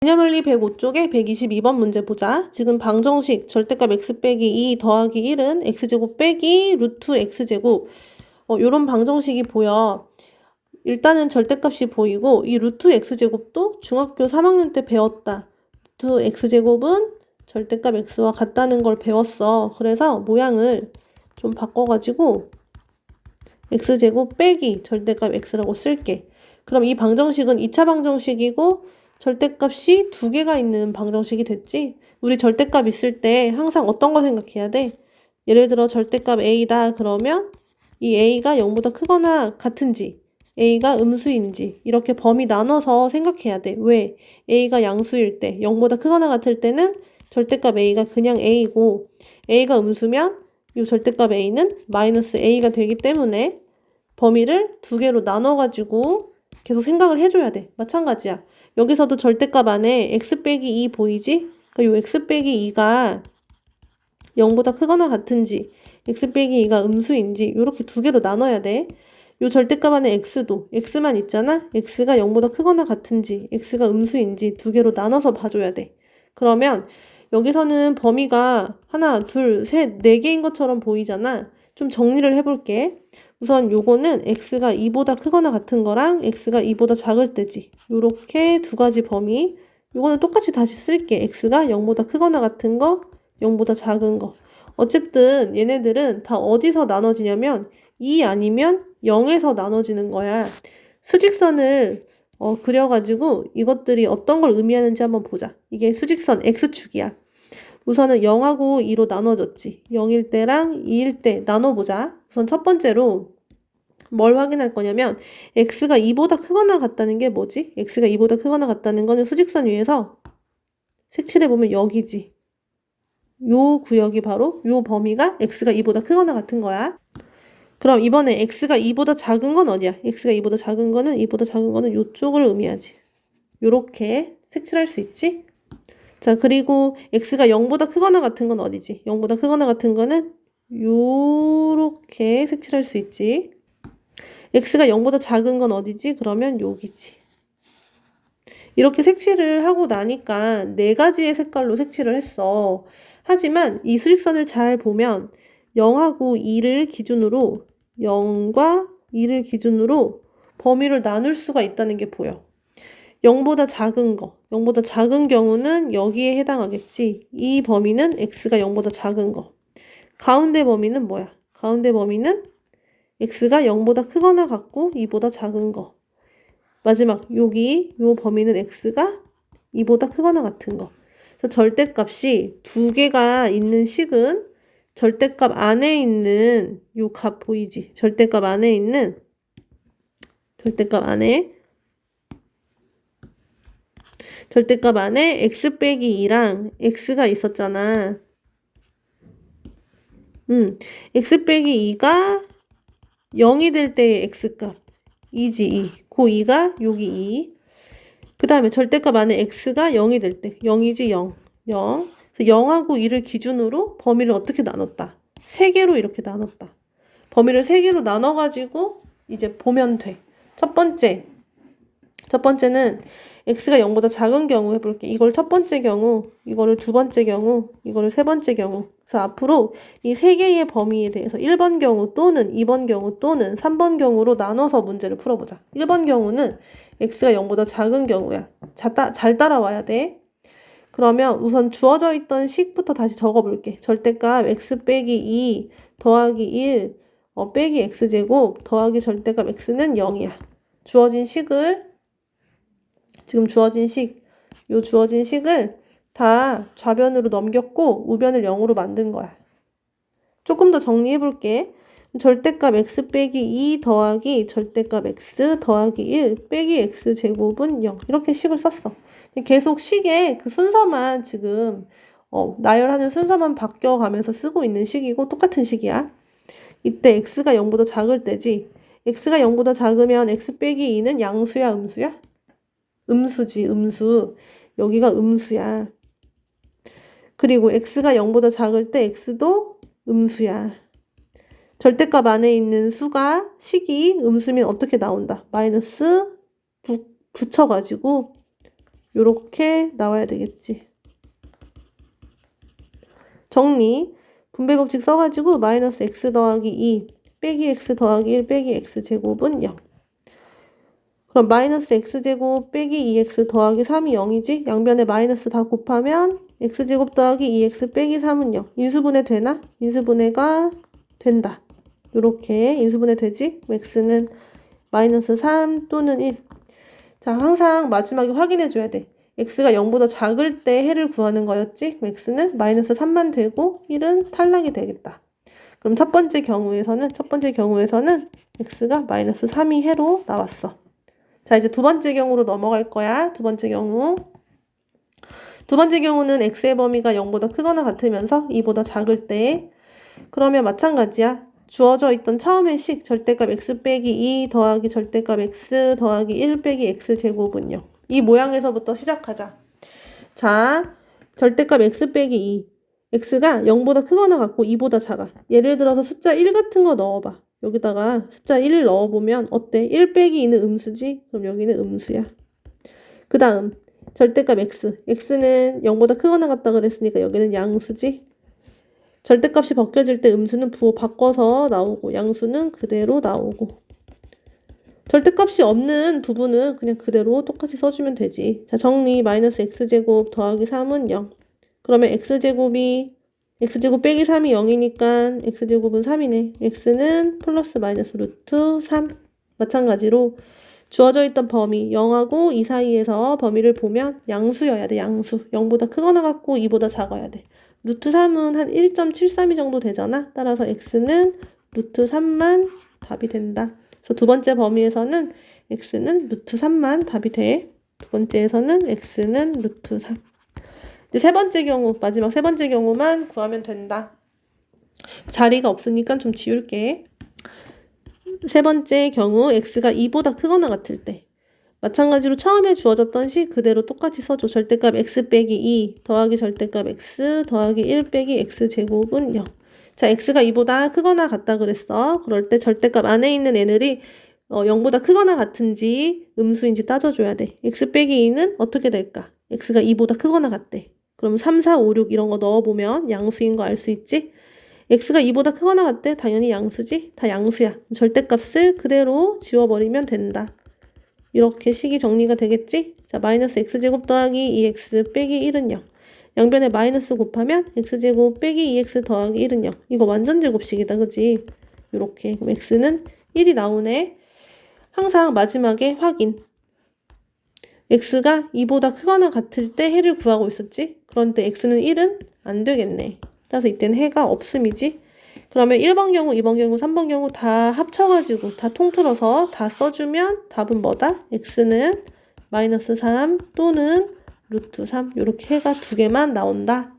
그녀물리 105쪽에 122번 문제 보자. 지금 방정식 절대값 x 빼기 2 더하기 1은 x제곱 빼기 루트 x제곱 요런 방정식이 보여. 일단은 절대값이 보이고 이 루트 x제곱도 중학교 3학년 때 배웠다. 루트 x제곱은 절대값 x와 같다는 걸 배웠어. 그래서 모양을 좀 바꿔가지고 x제곱 빼기 절대값 x라고 쓸게. 그럼 이 방정식은 2차 방정식이고 절대값이 두 개가 있는 방정식이 됐지? 우리 절대값 있을 때 항상 어떤 거 생각해야 돼? 예를 들어 절대값 a다 그러면 이 a가 0보다 크거나 같은지 a가 음수인지 이렇게 범위 나눠서 생각해야 돼. 왜? a가 양수일 때 0보다 크거나 같을 때는 절대값 a가 그냥 a고 a가 음수면 이 절대값 a는 마이너스 a가 되기 때문에 범위를 두 개로 나눠가지고 계속 생각을 해줘야 돼. 마찬가지야. 여기서도 절대값 안에 x 빼기 2 보이지? 요 x 빼기 2가 0보다 크거나 같은지 x 빼기 2가 음수인지 이렇게 두 개로 나눠야 돼. 요 절대값 안에 x도 x만 있잖아? x가 0보다 크거나 같은지 x가 음수인지 두 개로 나눠서 봐줘야 돼. 그러면 여기서는 범위가 하나, 둘, 셋, 네 개인 것처럼 보이잖아? 좀 정리를 해볼게. 우선 요거는 x가 2보다 크거나 같은 거랑 x가 2보다 작을 때지. 요렇게 두 가지 범위. 요거는 똑같이 다시 쓸게. x가 0보다 크거나 같은 거, 0보다 작은 거. 어쨌든 얘네들은 다 어디서 나눠지냐면 2 아니면 0에서 나눠지는 거야. 수직선을 그려가지고 이것들이 어떤 걸 의미하는지 한번 보자. 이게 수직선 x축이야. 우선은 0하고 2로 나눠졌지. 0일 때랑 2일 때 나눠보자. 우선 첫 번째로 뭘 확인할 거냐면 x가 2보다 크거나 같다는 게 뭐지? x가 2보다 크거나 같다는 거는 수직선 위에서 색칠해보면 여기지. 요 구역이 바로 요 범위가 x가 2보다 크거나 같은 거야. 그럼 이번에 x가 2보다 작은 건 어디야? x가 2보다 작은 거는 요쪽을 의미하지. 요렇게 색칠할 수 있지? 자, 그리고 x가 0보다 크거나 같은 건 어디지? 0보다 크거나 같은 거는 요렇게 색칠할 수 있지. x가 0보다 작은 건 어디지? 그러면 여기지. 이렇게 색칠을 하고 나니까 네 가지의 색깔로 색칠을 했어. 하지만 이 수직선을 잘 보면 0하고 2를 기준으로 0과 2를 기준으로 범위를 나눌 수가 있다는 게 보여. 0보다 작은 거, 0보다 작은 경우는 여기에 해당하겠지. 이 범위는 x가 0보다 작은 거. 가운데 범위는 뭐야? 가운데 범위는 x가 0보다 크거나 같고 2보다 작은 거. 마지막 여기 요 범위는 x가 2보다 크거나 같은 거. 그래서 절대값이 두 개가 있는 식은 절대값 안에 있는 요 값 보이지? 절대값 안에 x 빼기 2랑 x가 있었잖아. x 빼기 2가 0이 될 때의 x값 2지 2. 그 2가 여기 2. 그 다음에 절대값 안에 x가 0이 될 때 0이지 0. 0. 그래서 0하고 2를 기준으로 범위를 어떻게 나눴다? 3개로 이렇게 나눴다. 범위를 3개로 나눠가지고 이제 보면 돼. 첫 번째는 x가 0보다 작은 경우 해볼게. 이걸 첫 번째 경우, 이거를 두 번째 경우, 이거를 세 번째 경우. 그래서 앞으로 이 세 개의 범위에 대해서 1번 경우 또는 2번 경우 또는 3번 경우로 나눠서 문제를 풀어보자. 1번 경우는 x가 0보다 작은 경우야. 잘 따라와야 돼. 그러면 우선 주어져 있던 식부터 다시 적어볼게. 절대값 x 빼기 2 더하기 1 빼기 x제곱 더하기 절대값 x는 0이야. 주어진 식을 다 좌변으로 넘겼고 우변을 0으로 만든 거야. 조금 더 정리해볼게. 절대값 x 빼기 2 더하기 절대값 x 더하기 1 빼기 x제곱은 0. 이렇게 식을 썼어. 계속 식의 그 순서만 지금 나열하는 순서만 바뀌어가면서 쓰고 있는 식이고 똑같은 식이야. 이때 x가 0보다 작을 때지. x가 0보다 작으면 x 빼기 2는 양수야, 음수야? 음수지, 음수. 여기가 음수야. 그리고 x가 0보다 작을 때 x도 음수야. 절대값 안에 있는 식이 음수면 어떻게 나온다? 마이너스 붙여가지고 요렇게 나와야 되겠지. 정리. 분배법칙 써가지고 마이너스 x 더하기 2 빼기 x 더하기 1 빼기 x제곱은 0. 그럼 마이너스 x제곱 빼기 2x 더하기 3이 0이지? 양변에 마이너스 다 곱하면 x제곱 더하기 2x 빼기 3은 0. 인수분해 되나? 인수분해가 된다. 요렇게 인수분해 되지? x는 마이너스 3 또는 1. 자, 항상 마지막에 확인해 줘야 돼. x가 0보다 작을 때 해를 구하는 거였지? x는 마이너스 3만 되고 1은 탈락이 되겠다. 그럼 첫 번째 경우에서는 x가 마이너스 3이 해로 나왔어. 자, 이제 두 번째 경우로 넘어갈 거야. 두 번째 경우는 x의 범위가 0보다 크거나 같으면서 2보다 작을 때, 그러면 마찬가지야. 주어져 있던 처음의 식 절대값 x 빼기 2 더하기 절대값 x 더하기 1 빼기 x제곱은 0. 이 모양에서부터 시작하자. 자, 절대값 x 빼기 2. x가 0보다 크거나 같고 2보다 작아. 예를 들어서 숫자 1 같은 거 넣어봐. 여기다가 숫자 1을 넣어보면 어때? 1 빼기 2는 음수지? 그럼 여기는 음수야. 그 다음 절대값 x. x는 0보다 크거나 같다 그랬으니까 여기는 양수지? 절대값이 벗겨질 때 음수는 부호 바꿔서 나오고 양수는 그대로 나오고, 절대값이 없는 부분은 그냥 그대로 똑같이 써주면 되지. 자, 정리. 마이너스 x제곱 더하기 3은 0. 그러면 x제곱 빼기 3이 0이니까 x제곱은 3이네. x는 플러스 마이너스 루트 3. 마찬가지로 주어져 있던 범위 0하고 2 사이에서 범위를 보면 양수여야 돼. 양수. 0보다 크거나 같고 2보다 작아야 돼. 루트 3은 한 1.732 정도 되잖아. 따라서 x는 루트 3만 답이 된다. 그래서 두 번째 범위에서는 x는 루트 3만 답이 돼. 두 번째에서는 x는 루트 3. 이제 세 번째 경우, 마지막 세 번째 경우만 구하면 된다. 자리가 없으니까 좀 지울게. 세 번째 경우 x가 2보다 크거나 같을 때, 마찬가지로 처음에 주어졌던 식 그대로 똑같이 써줘. 절대값 x 빼기 2 더하기 절대값 x 더하기 1 빼기 x제곱은 0. 자, x가 2보다 크거나 같다 그랬어. 그럴 때 절대값 안에 있는 애들이 0보다 크거나 같은지 음수인지 따져줘야 돼. x 빼기 2는 어떻게 될까? x가 2보다 크거나 같대. 그럼 3, 4, 5, 6 이런 거 넣어보면 양수인 거 알 수 있지? x가 2보다 크거나 같대. 당연히 양수지? 다 양수야. 절대값을 그대로 지워버리면 된다. 이렇게 식이 정리가 되겠지? 자, 마이너스 x제곱 더하기 2x 빼기 1은 0. 양변에 마이너스 곱하면 x제곱 빼기 2x 더하기 1은 0. 이거 완전 제곱식이다, 그지? 이렇게. 그럼 x는 1이 나오네. 항상 마지막에 확인. x가 2보다 크거나 같을 때 해를 구하고 있었지? 그런데 x는 1은 안 되겠네. 따라서 이때는 해가 없음이지? 그러면 1번 경우, 2번 경우, 3번 경우 다 합쳐가지고 다 통틀어서 다 써주면 답은 뭐다? x는 마이너스 3 또는 루트 3. 이렇게 해가 두 개만 나온다.